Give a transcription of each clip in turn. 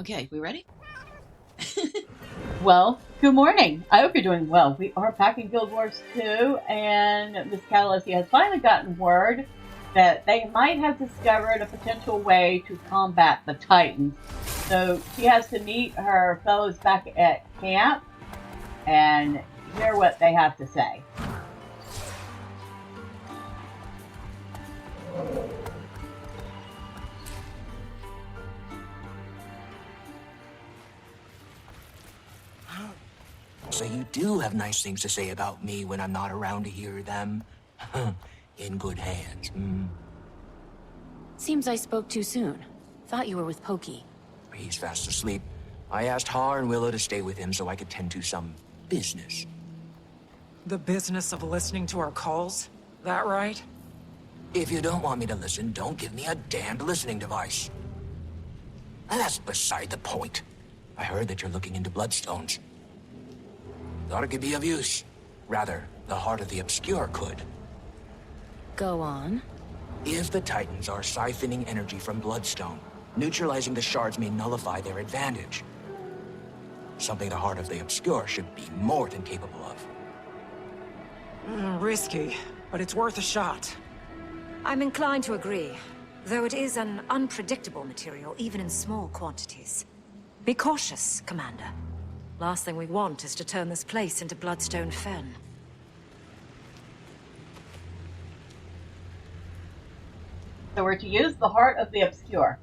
Okay, we ready? Well, good morning. I hope you're doing well. We are back in Guild Wars 2, and Miss Catalystya has finally gotten word that they might have discovered a potential way to combat the Titans. So she has to meet her fellows back at camp and hear what they have to say. So you do have nice things to say about me when I'm not around to hear them? In good hands, Seems I spoke too soon. Thought you were with Pokey. He's fast asleep. I asked Har and Willow to stay with him so I could tend to some business. The business of listening to our calls? That right? If you don't want me to listen, don't give me a damned listening device. And that's beside the point. I heard that you're looking into bloodstones. Thought it could be of use. Rather, the heart of the obscure could. Go on. If the Titans are siphoning energy from Bloodstone, neutralizing the shards may nullify their advantage. Something the heart of the obscure should be more than capable of. Risky, but it's worth a shot. I'm inclined to agree, though it is an unpredictable material, even in small quantities. Be cautious, Commander. Last thing we want is to turn this place into Bloodstone Fen. So we're to use the heart of the obscure.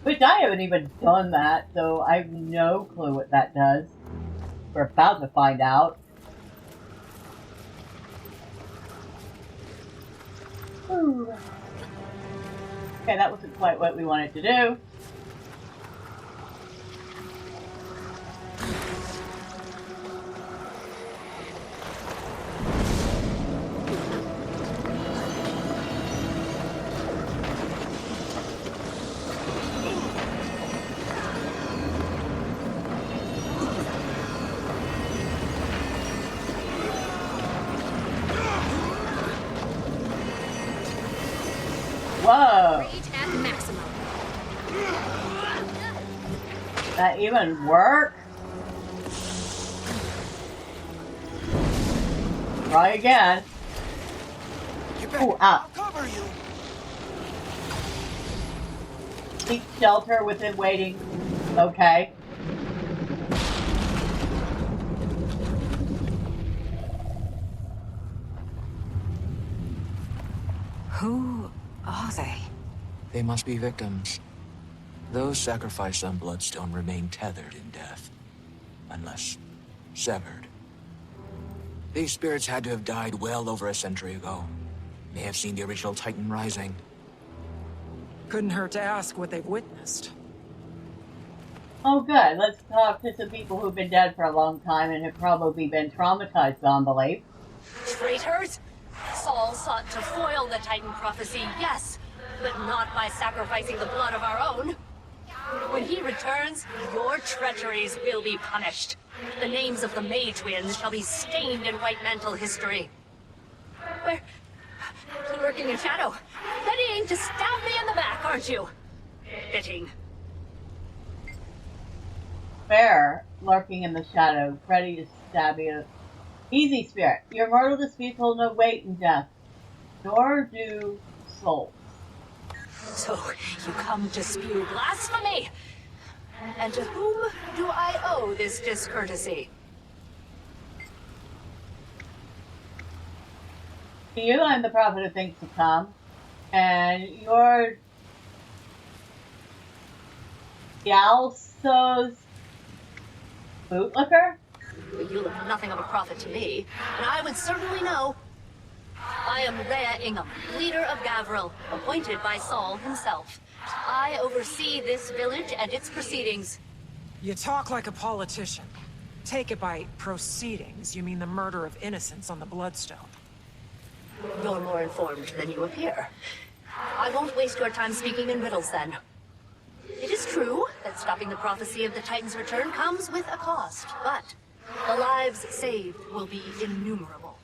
Which I haven't even done that, so I have no clue what that does. We're about to find out. Ooh. Okay, that wasn't quite what we wanted to do. Whoa! Rage at maximum. That even work? Try again. Ooh, I'll cover you. Seek shelter within waiting. Okay. Who are they? They must be victims. Those sacrificed on Bloodstone remain tethered in death. Unless severed. These spirits had to have died well over a century ago. May have seen the original Titan rising. Couldn't hurt to ask what they've witnessed. Oh good, let's talk to some people who've been dead for a long time and have probably been traumatized beyond belief. Traitors! Saul sought to foil the Titan prophecy, yes, but not by sacrificing the blood of our own. When he returns, your treacheries will be punished. The names of the May twins shall be stained in White Mantle history. Where? Lurking in shadow. Readying to stab me in the back, aren't you? Fitting. Fair, lurking in the shadow, ready to stab you. Easy, spirit. Your mortal disputes hold no weight in death, nor do souls. So, you come to spew blasphemy? And to whom do I owe this discourtesy? To you, I'm the prophet of things to come, and your Yalso's bootlicker? You look nothing of a prophet to me, and I would certainly know. I am Rhea Ingham, leader of Gavril, appointed by Saul himself. I oversee this village and its proceedings. You talk like a politician. Take it by proceedings, you mean the murder of innocents on the Bloodstone. You're more informed than you appear. I won't waste your time speaking in riddles, then. It is true that stopping the prophecy of the Titan's return comes with a cost, but the lives saved will be innumerable.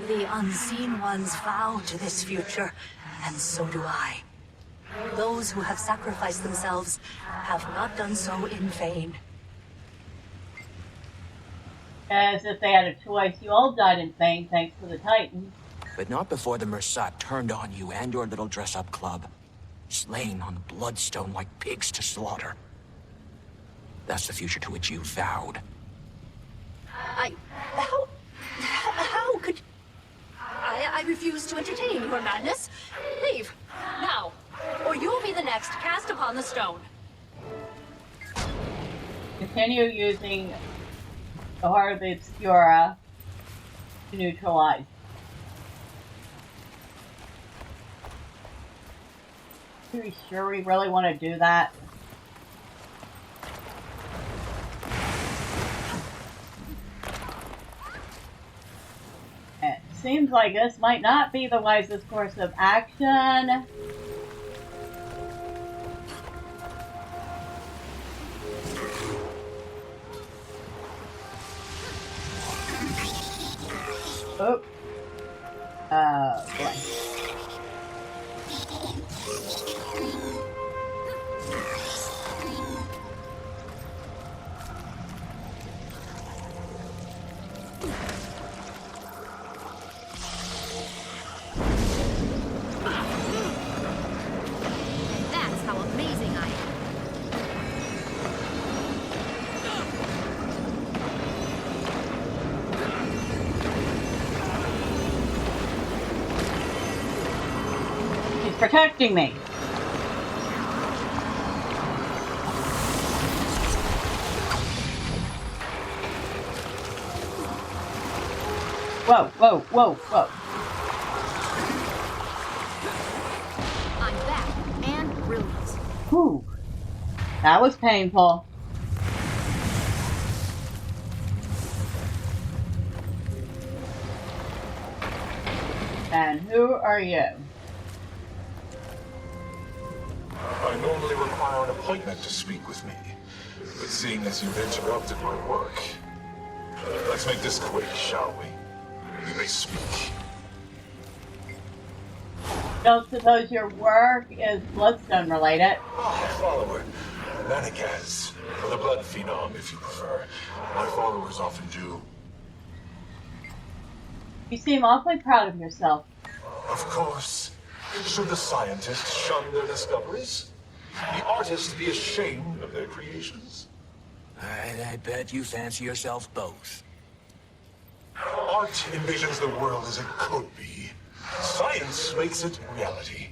The unseen ones vow to this future, and so do I. Those who have sacrificed themselves have not done so in vain. As if they had a choice, you all died in vain thanks to the Titans. But not before the Mersat turned on you and your little dress-up club. Slain on Bloodstone like pigs to slaughter. That's the future to which you vowed. How could... I refuse to entertain your madness. Leave, now, or you'll be the next cast upon the stone. Continue using the Heart of the Obscura to neutralize. Are we sure we really want to do that? It seems like this might not be the wisest course of action. Oh. Boy. That's how amazing I am. He's protecting me. Whoa, whoa, whoa, whoa. I'm back and brilliant. Whew. That was painful. And who are you? I normally require an appointment to speak with me, but seeing as you've interrupted my work, let's make this quick, shall we? You may speak. Don't suppose your work is Bloodstone related? Follower. Manacaz. The blood phenom, if you prefer. My followers often do. You seem awfully proud of yourself. Of course. Should the scientists shun their discoveries? The artists be ashamed of their creations? I bet you fancy yourself both. Art envisions the world as it could be. Science makes it reality.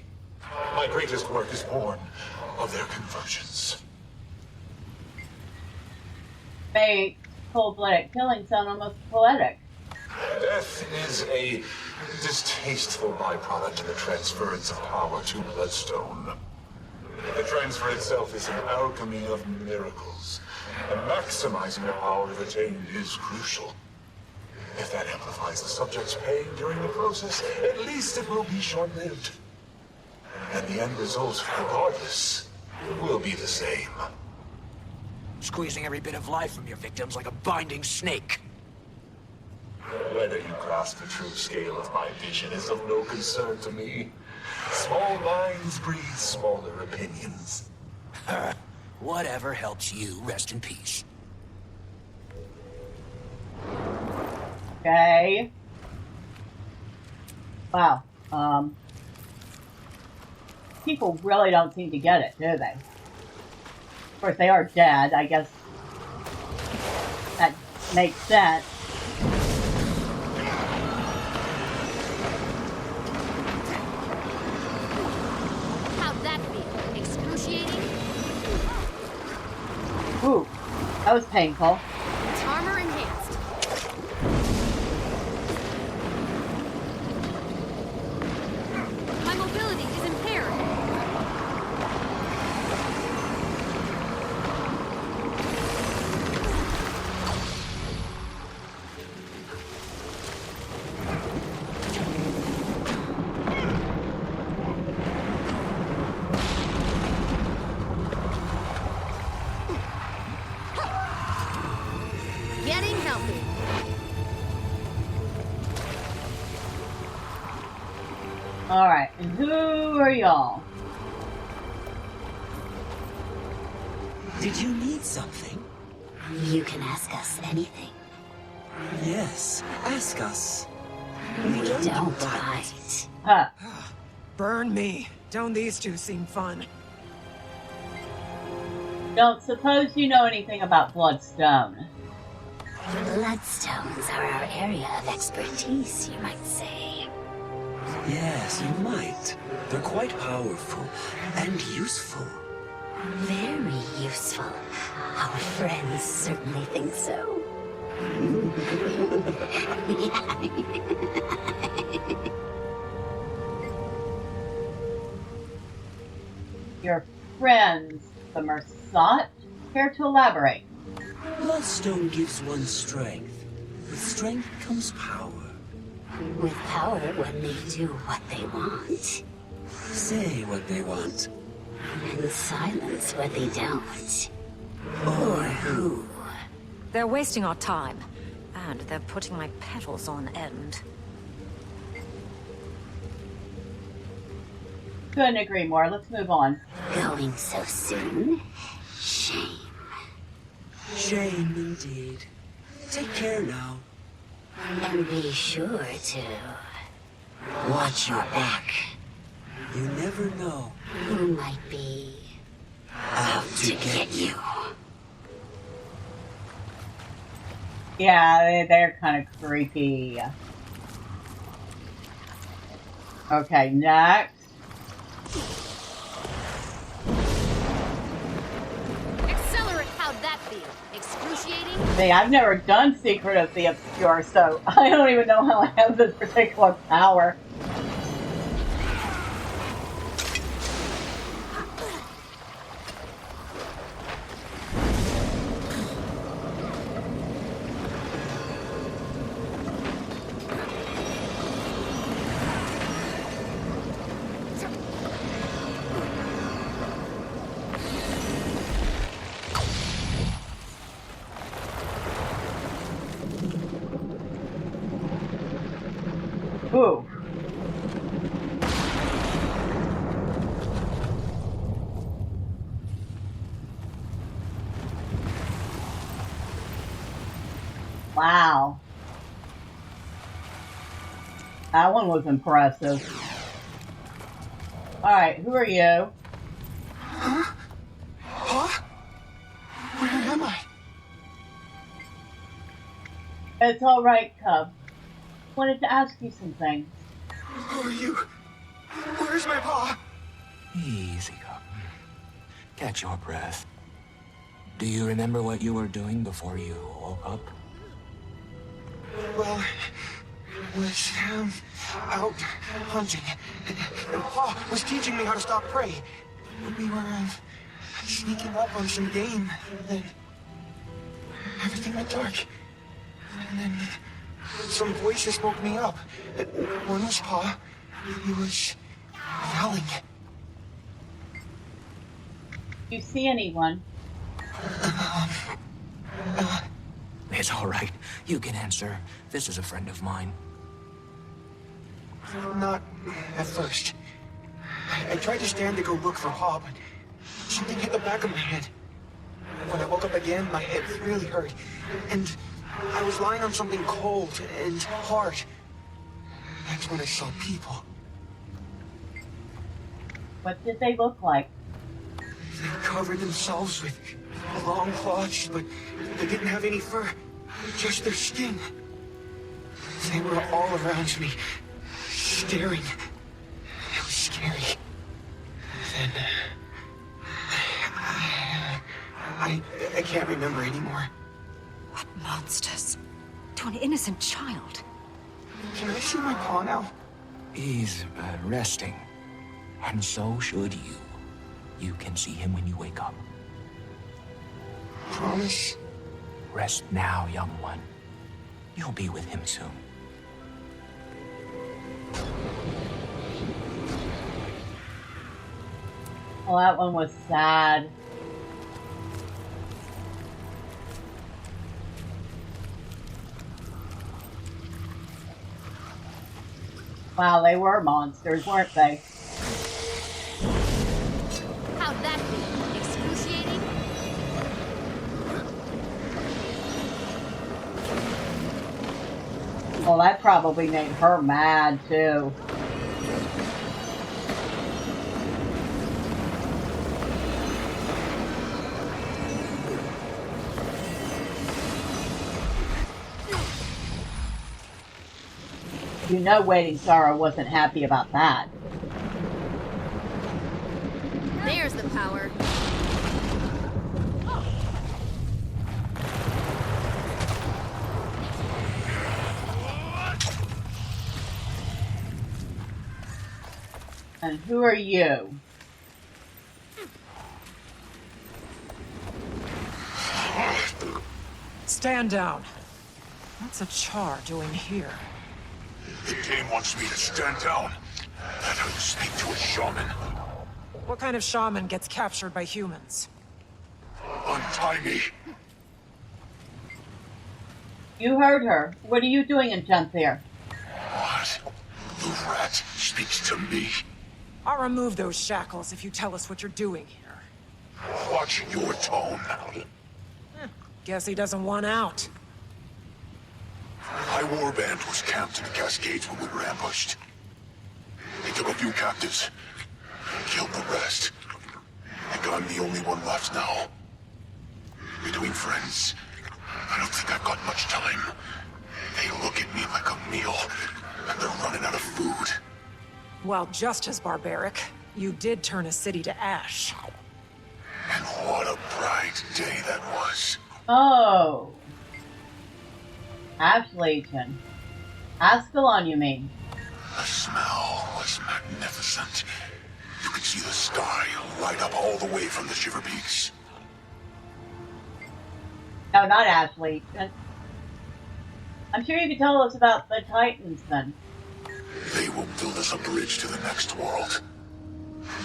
My greatest work is born of their conversions. Fate, cold-blooded killing sound almost poetic. Death is a distasteful byproduct of the transference of power to Bloodstone. The transfer itself is an alchemy of miracles, and maximizing the power it attained is crucial. If that amplifies the subject's pain during the process, at least it will be short-lived. And the end result, regardless, will be the same. Squeezing every bit of life from your victims like a binding snake. Whether you grasp the true scale of my vision is of no concern to me. Small minds breathe smaller opinions. Whatever helps you rest in peace. Okay. Wow. People really don't seem to get it, do they? Of course, they are dead. I guess that makes sense. How'd that feel? Excruciating? Ooh, that was painful. It's armor enhanced. My mobility is impaired. Getting healthy. Alright, and who are y'all? Did you need something? You can ask us anything. Yes, ask us. We don't bite. Huh. Burn me. Don't these two seem fun? Don't suppose you know anything about Bloodstone. Bloodstones are our area of expertise, you might say. Yes, you might. They're quite powerful and useful. Very useful. Our friends certainly think so. Your friends, the Mersat? Care to elaborate? Bloodstone gives one strength. With strength comes power. With power when they do what they want. Say what they want. And silence what they don't. Or who. They're wasting our time. And they're putting my petals on end. Couldn't agree more. Let's move on. Going so soon? Shame. Shame indeed. Take care now. And be sure to watch your back. You never know. Who might be out to get you. Yeah, they're kind of creepy. Okay, next. Accelerate, how'd that feel? Excruciating? See, I've never done Secret of the Obscure, so I don't even know how I have this particular power. Ooh. Wow. That one was impressive. Alright, who are you? Huh? Huh? Where am I? It's alright, Cub. Wanted to ask you some things. Who are you? Where's my paw? Easy, Cub. Catch your breath. Do you remember what you were doing before you woke up? Well, I was out hunting. Paw was teaching me how to stalk prey. We were sneaking up on some game, and then everything went dark. And then some voices woke me up. One was Paw. He was yelling. Do you see anyone? It's all right. You can answer. This is a friend of mine. Not at first. I tried to stand to go look for Paw, but something hit the back of my head. When I woke up again, my head really hurt. And I was lying on something cold and hard. That's when I saw people. What did they look like? They covered themselves with long cloths, but they didn't have any fur, just their skin. They were all around me, staring. It was scary. Then I can't remember anymore. What monsters? To an innocent child. Can I see my paw now? He's resting. And so should you. You can see him when you wake up. Promise? Rest now, young one. You'll be with him soon. Well, that one was sad. Wow, they were monsters, weren't they? How'd that feel? Excruciating? Well, that probably made her mad, too. You know Waiting Sorrow wasn't happy about that. There's the power. And who are you? Stand down. What's a Char doing here? The game wants me to stand down. Let her speak to a shaman. What kind of shaman gets captured by humans? Untie me. You heard her. What are you doing in Janthir? What? The rat speaks to me. I'll remove those shackles if you tell us what you're doing here. Watch your tone. Guess he doesn't want out. My warband was camped in the Cascades when we were ambushed. They took a few captives, killed the rest. I think I'm the only one left now. Between friends, I don't think I've got much time. They look at me like a meal, and they're running out of food. Well, just as barbaric. You did turn a city to ash. And what a bright day that was. Oh. Ash Legion. Ascalon, you mean? The smell was magnificent. You could see the sky light up all the way from the Shiver Peaks. No, not Ash Legion. I'm sure you could tell us about the Titans then. They will build us a bridge to the next world.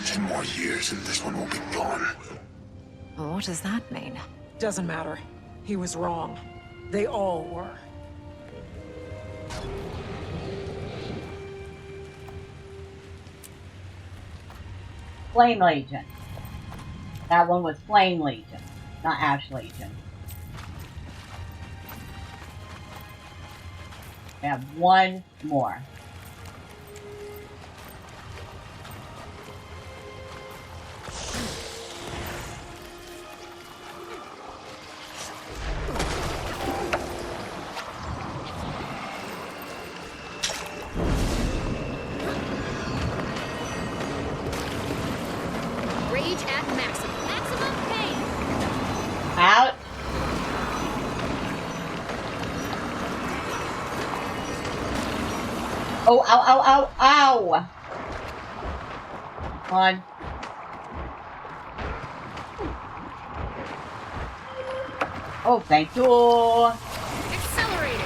10 more years and this one will be gone. Well, what does that mean? Doesn't matter. He was wrong. They all were. Flame Legion. That one was Flame Legion, not Ash Legion. We have one more. Rage at maximum. Maximum pain. Out. Oh, ow, ow, ow, ow! Come on. Oh, thank you. Accelerated.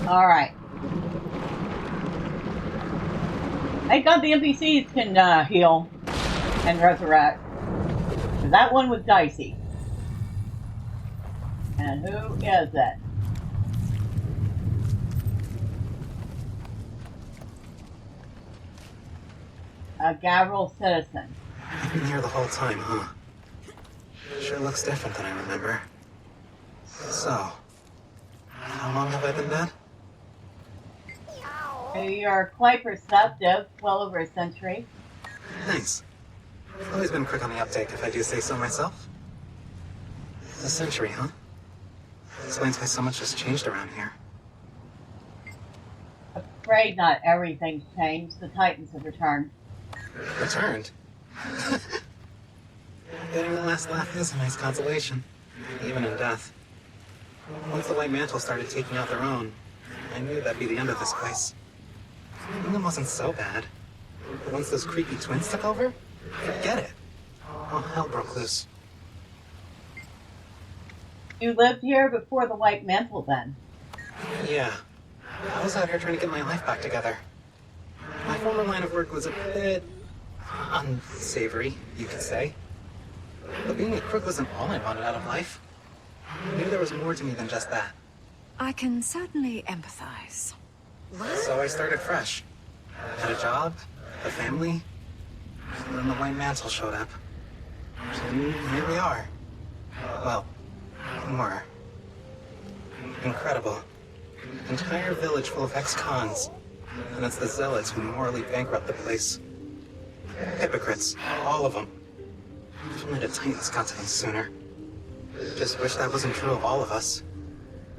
All right. Thank God the NPCs can heal and resurrect. 'Cause that one was dicey. And who is it? A Gavril citizen. You've been here the whole time, huh? Sure looks different than I remember. So, how long have I been dead? You're quite perceptive, well over a century. Thanks. I've always been quick on the uptake, if I do say so myself. A century, huh? Explains why so much has changed around here. Afraid not everything's changed. The Titans have returned. Returned? Getting the last laugh is a nice consolation, even in death. Once the White Mantle started taking out their own, I knew that'd be the end of this place. England wasn't so bad. But once those creepy twins took over, forget it. All hell broke loose. You lived here before the White Mantle, then? Yeah. I was out here trying to get my life back together. My former line of work was a bit unsavory, you could say. But being a crook wasn't all I wanted out of life. I knew there was more to me than just that. I can certainly empathize. So I started fresh. Had a job, a family, and then the White Mantle showed up. And here we are. Well, more. Incredible. Entire village full of ex-cons. And it's the zealots who morally bankrupt the place. Hypocrites, all of them. If only the Titans got to them sooner. Just wish that wasn't true of all of us.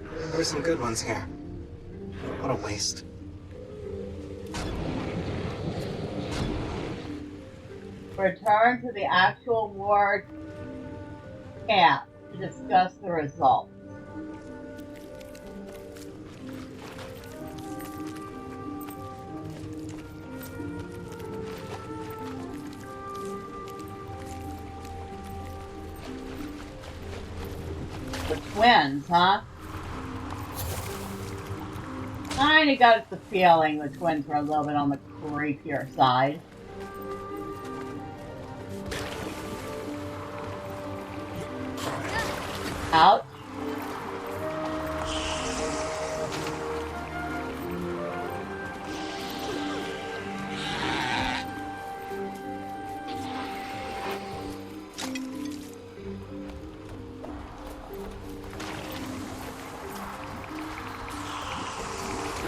There were some good ones here. What a waste. Return to the actual war camp to discuss the results. The twins, huh? Kinda got the feeling the twins were a little bit on the creepier side. Ouch.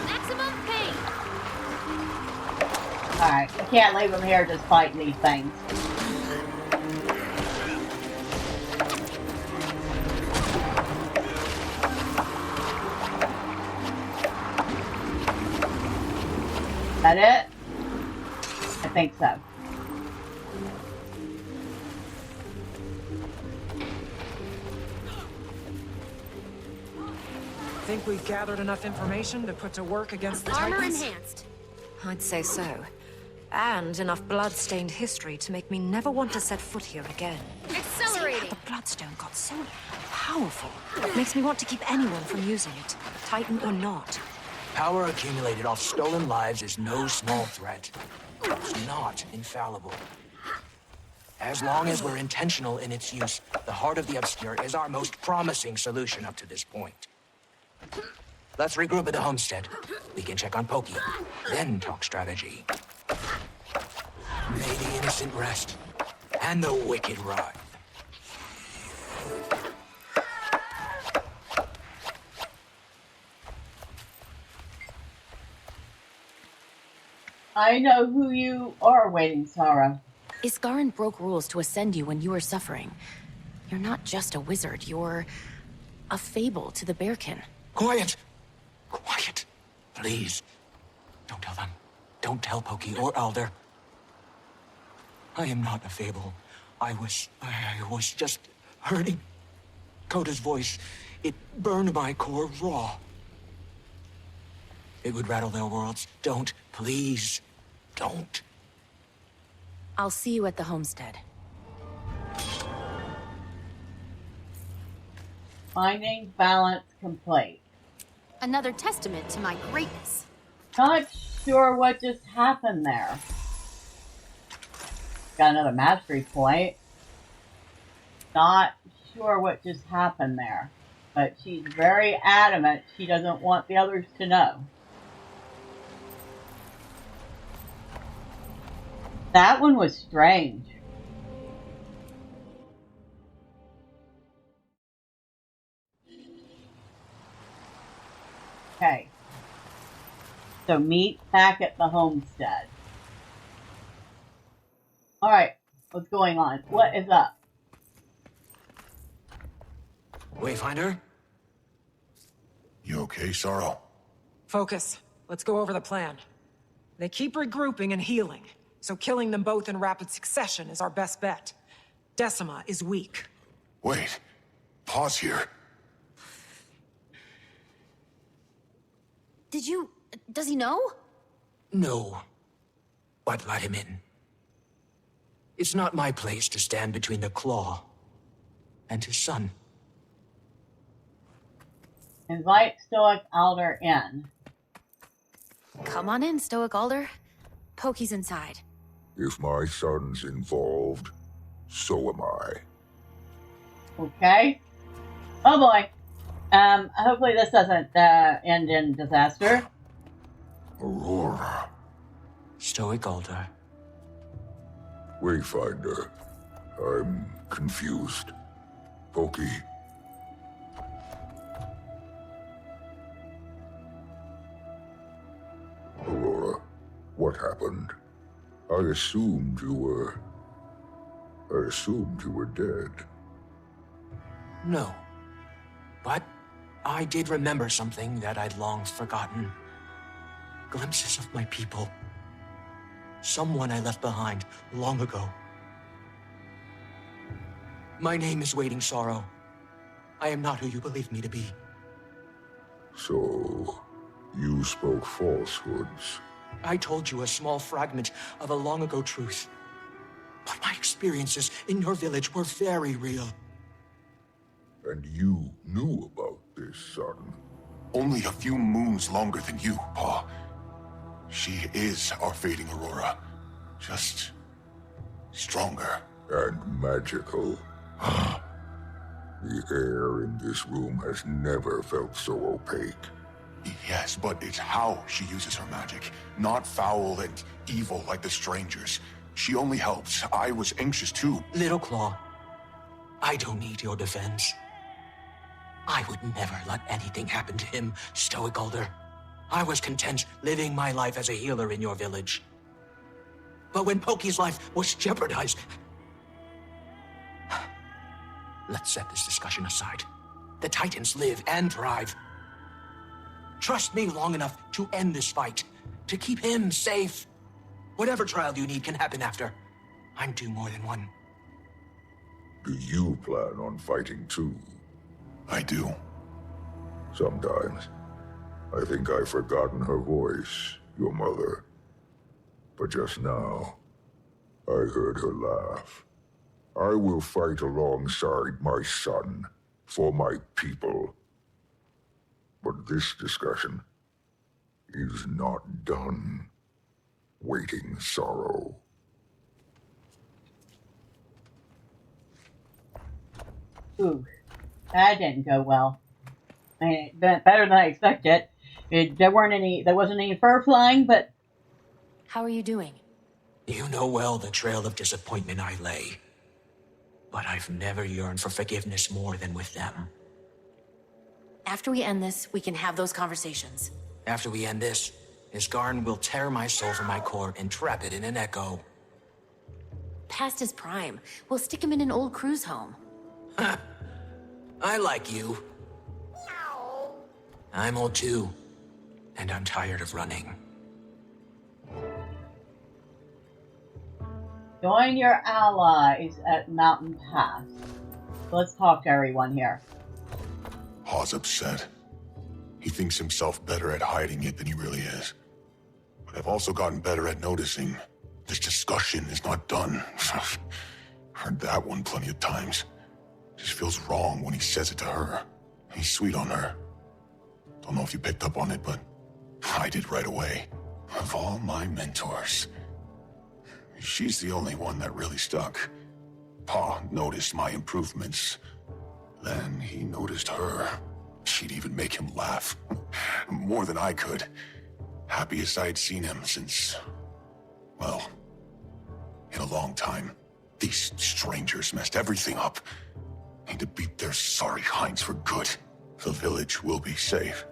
Maximum pain. Alright, we can't leave them here just fighting these things. That it? I think so. Think we've gathered enough information to put to work against the Armor Titans? enhanced. I'd say so. And enough blood-stained history to make me never want to set foot here again. Accelerating. The Bloodstone got so powerful. It makes me want to keep anyone from using it, Titan or not. Power accumulated off stolen lives is no small threat. It's not infallible. As long as we're intentional in its use, the Heart of the Obscure is our most promising solution up to this point. Let's regroup at the homestead. We can check on Pokey, then talk strategy. May the innocent rest, and the wicked ride. I know who you are waiting, Sarah. Isgarin broke rules to ascend you when you were suffering. You're not just a wizard, you're a fable to the Bearkin. Quiet! Quiet! Please. Don't tell them. Don't tell Pokey or Alder. I am not a fable. I was just hurting. Coda's voice, it burned my core raw. It would rattle their worlds. Don't, please, don't. I'll see you at the homestead. Finding balance complete. Another testament to my greatness. Not sure what just happened there. Got another mastery point. Not sure what just happened there. But she's very adamant she doesn't want the others to know. That one was strange. Okay. So meet back at the homestead. Alright, what's going on? What is up? Wayfinder? You okay, Sorrow? Focus. Let's go over the plan. They keep regrouping and healing, so killing them both in rapid succession is our best bet. Decima is weak. Wait. Pause here. Does he know? No. But let him in. It's not my place to stand between the Claw and his son. Invite Stoic Alder in. Come on in, Stoic Alder. Pokey's inside. If my son's involved, so am I. Okay. Oh boy. Hopefully this doesn't end in disaster. Aurora. Stoic Alder. Wayfinder. I'm confused. Pokey. Aurora, what happened? I assumed you were dead. No. But I did remember something that I'd long forgotten. Glimpses of my people. Someone I left behind long ago. My name is Waiting Sorrow. I am not who you believe me to be. So, you spoke falsehoods. I told you a small fragment of a long ago truth. But my experiences in your village were very real. And you knew about this, son? Only a few moons longer than you, Pa. She is our fading Aurora. Just stronger. And magical. The air in this room has never felt so opaque. Yes, but it's how she uses her magic. Not foul and evil like the strangers. She only helps. I was anxious too. Little Claw, I don't need your defense. I would never let anything happen to him, Stoic Alder. I was content living my life as a healer in your village. But when Pokey's life was jeopardized... Let's set this discussion aside. The Titans live and thrive. Trust me long enough to end this fight, to keep him safe. Whatever trial you need can happen after. I'm due more than one. Do you plan on fighting too? I do. Sometimes. I think I've forgotten her voice, your mother. But just now, I heard her laugh. I will fight alongside my son, for my people. But this discussion is not done. Waiting Sorrow. Ooh, that didn't go well. I mean, it went better than I expected. There wasn't any fur flying, but... How are you doing? You know well the trail of disappointment I lay. But I've never yearned for forgiveness more than with them. After we end this, we can have those conversations. After we end this, Isgarn will tear my soul from my core and trap it in an echo. Past his prime. We'll stick him in an old cruise home. I like you. I'm old too, and I'm tired of running. Join your allies at Mountain Pass. Let's talk to everyone here. Pa's upset. He thinks himself better at hiding it than he really is. But I've also gotten better at noticing this discussion is not done. Heard that one plenty of times. Just feels wrong when he says it to her. He's sweet on her. Don't know if you picked up on it, but I did right away. Of all my mentors, she's the only one that really stuck. Pa noticed my improvements. Then he noticed her. She'd even make him laugh. More than I could. Happiest I'd seen him since... well, in a long time. These strangers messed everything up. Need to beat their sorry hinds for good. The village will be safe.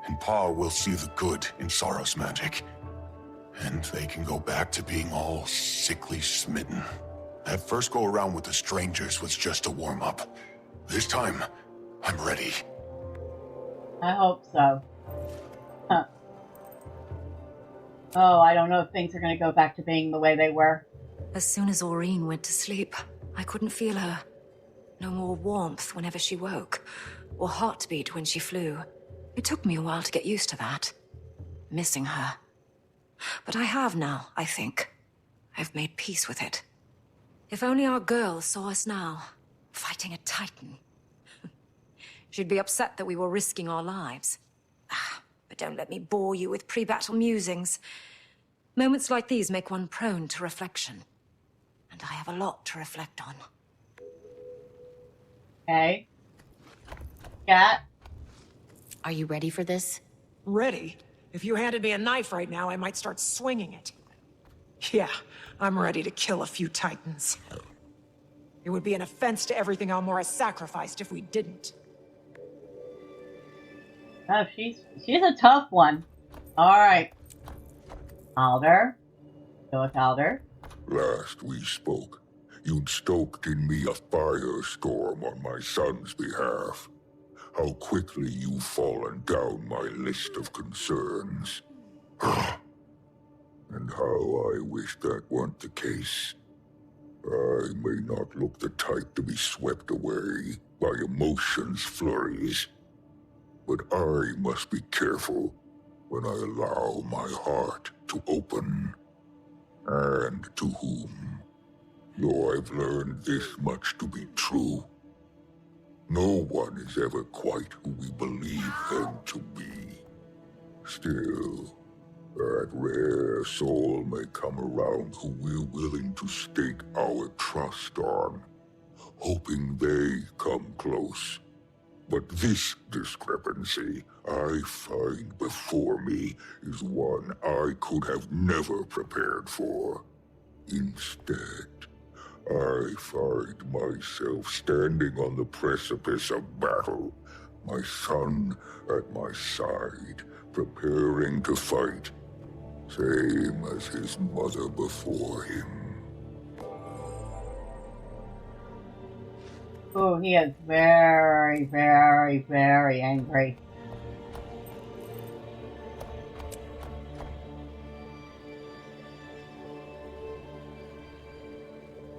And Pa will see the good in Sorrow's magic. And they can go back to being all sickly smitten. That first go-around with the strangers was just a warm-up. This time, I'm ready. I hope so. Huh. Oh, I don't know if things are going to go back to being the way they were. As soon as Aureen went to sleep, I couldn't feel her. No more warmth whenever she woke, or heartbeat when she flew. It took me a while to get used to that. Missing her. But I have now, I think. I've made peace with it. If only our girl saw us now, fighting a Titan. She'd be upset that we were risking our lives. But don't let me bore you with pre-battle musings. Moments like these make one prone to reflection. And I have a lot to reflect on. Okay. Cat? Are you ready for this? Ready? If you handed me a knife right now, I might start swinging it. Yeah, I'm ready to kill a few titans. It would be an offense to everything Almora sacrificed if we didn't. Oh, she's a tough one. Alright. Alder. Stoic Alder. Last we spoke, you'd stoked in me a firestorm on my son's behalf. How quickly you've fallen down my list of concerns. And how I wish that weren't the case. I may not look the type to be swept away by emotions' flurries, but I must be careful when I allow my heart to open. And to whom? Though I've learned this much to be true, no one is ever quite who we believe them to be. Still, that rare soul may come around who we're willing to stake our trust on, hoping they come close. But this discrepancy I find before me is one I could have never prepared for. Instead, I find myself standing on the precipice of battle, my son at my side, preparing to fight, same as his mother before him. Oh, he is very, very, very angry.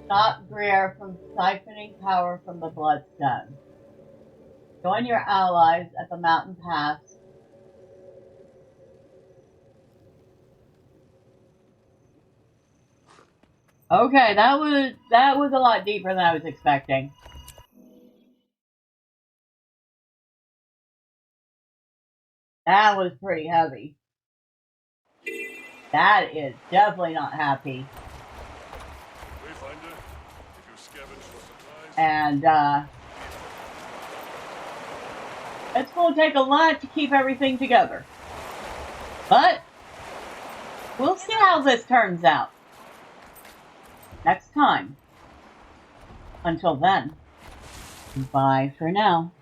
Stop Greer from siphoning power from the Bloodstone. Join your allies at the mountain pass. Okay, that was a lot deeper than I was expecting. That was pretty heavy. That is definitely not happy. And it's going to take a lot to keep everything together. But we'll see how this turns out next time. Until then, bye for now.